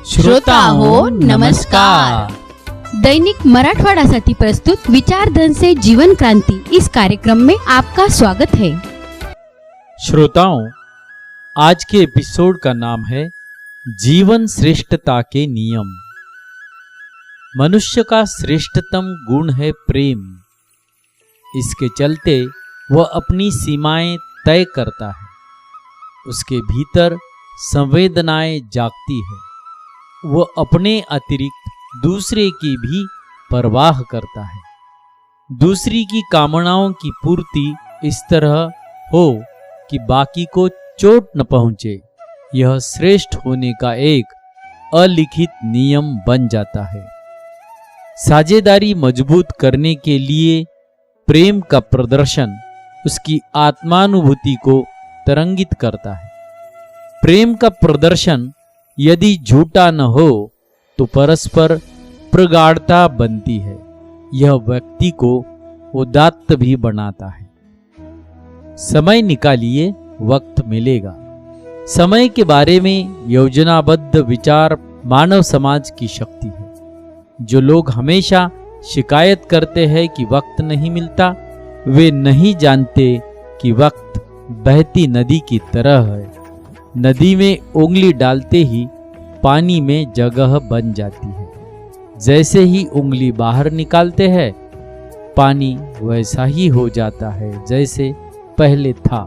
श्रोता हो नमस्कार। दैनिक मराठवाड़ासाठी प्रस्तुत विचारधन से जीवन क्रांति इस कार्यक्रम में आपका स्वागत है। श्रोताओं, आज के एपिसोड का नाम है जीवन श्रेष्ठता के नियम। मनुष्य का श्रेष्ठतम गुण है प्रेम। इसके चलते वह अपनी सीमाएं तय करता है। उसके भीतर संवेदनाएं जागती है। वह अपने अतिरिक्त दूसरे की भी परवाह करता है। दूसरी की कामनाओं की पूर्ति इस तरह हो कि बाकी को चोट न पहुंचे, यह श्रेष्ठ होने का एक अलिखित नियम बन जाता है। साझेदारी मजबूत करने के लिए प्रेम का प्रदर्शन उसकी आत्मानुभूति को तरंगित करता है। प्रेम का प्रदर्शन यदि झूठा न हो तो परस्पर प्रगाढ़ता बनती है। यह व्यक्ति को उदात्त भी बनाता है। समय निकालिए, वक्त मिलेगा। समय के बारे में योजनाबद्ध विचार मानव समाज की शक्ति है। जो लोग हमेशा शिकायत करते हैं कि वक्त नहीं मिलता, वे नहीं जानते कि वक्त बहती नदी की तरह है। नदी में उंगली डालते ही पानी में जगह बन जाती है। जैसे ही उंगली बाहर निकालते हैं, पानी वैसा ही हो जाता है जैसे पहले था।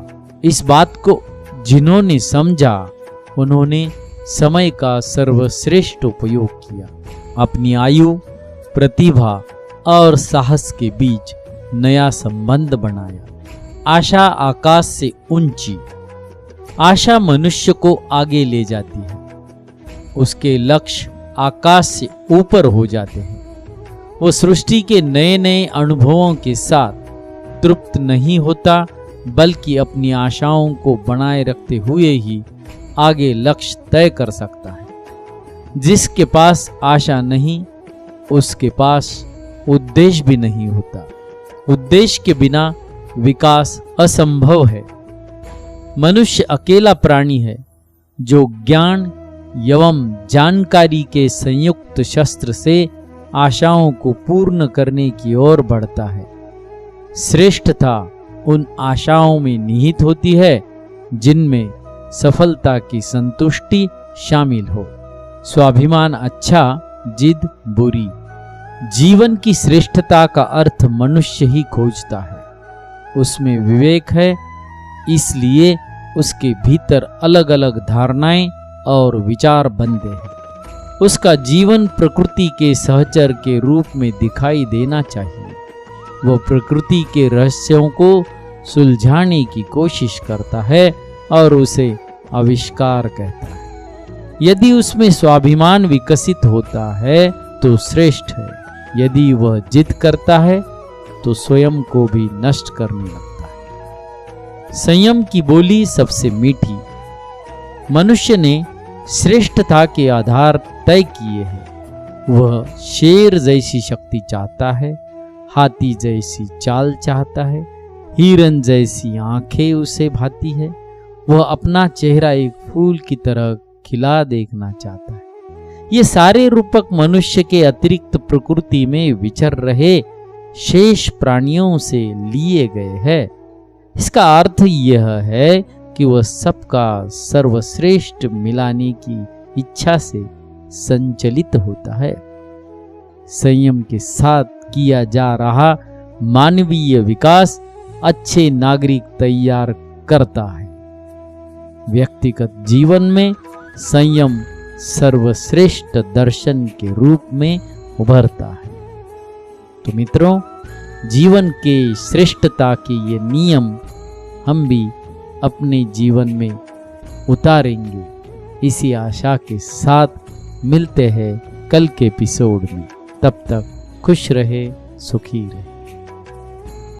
इस बात को जिन्होंने समझा, उन्होंने समय का सर्वश्रेष्ठ उपयोग किया। अपनी आयु, प्रतिभा और साहस के बीच नया संबंध बनाया। आशा आकाश से ऊंची। आशा मनुष्य को आगे ले जाती है। उसके लक्ष्य आकाश से ऊपर हो जाते हैं। वो सृष्टि के नए नए अनुभवों के साथ तृप्त नहीं होता, बल्कि अपनी आशाओं को बनाए रखते हुए ही आगे लक्ष्य तय कर सकता है। जिसके पास आशा नहीं, उसके पास उद्देश्य भी नहीं होता। उद्देश्य के बिना विकास असंभव है। मनुष्य अकेला प्राणी है जो ज्ञान एवं जानकारी के संयुक्त शस्त्र से आशाओं को पूर्ण करने की ओर बढ़ता है। श्रेष्ठता उन आशाओं में निहित होती है जिनमें सफलता की संतुष्टि शामिल हो। स्वाभिमान अच्छा, जिद बुरी। जीवन की श्रेष्ठता का अर्थ मनुष्य ही खोजता है। उसमें विवेक है, इसलिए उसके भीतर अलग अलग धारणाएं और विचार बनते हैं। उसका जीवन प्रकृति के सहचर के रूप में दिखाई देना चाहिए। वह प्रकृति के रहस्यों को सुलझाने की कोशिश करता है और उसे आविष्कार कहता है। यदि उसमें स्वाभिमान विकसित होता है तो श्रेष्ठ है। यदि वह जिद करता है तो स्वयं को भी नष्ट करने लगता है। संयम की बोली सबसे मीठी। मनुष्य ने श्रेष्ठता के आधार तय किए हैं। वह शेर जैसी शक्ति चाहता है, हाथी जैसी चाल चाहता है, हिरन जैसी आंखें उसे भाती है। वह अपना चेहरा एक फूल की तरह खिला देखना चाहता है। ये सारे रूपक मनुष्य के अतिरिक्त प्रकृति में विचर रहे शेष प्राणियों से लिए गए हैं। इसका अर्थ यह है कि वह सबका सर्वश्रेष्ठ मिलाने की इच्छा से संचलित होता है। संयम के साथ किया जा रहा मानवीय विकास अच्छे नागरिक तैयार करता है। व्यक्तिगत जीवन में संयम सर्वश्रेष्ठ दर्शन के रूप में उभरता है। तो मित्रों, जीवन के श्रेष्ठता के ये नियम हम भी अपने जीवन में उतारेंगे। इसी आशा के साथ मिलते हैं कल के एपिसोड में। तब तक खुश रहे, सुखी रहे।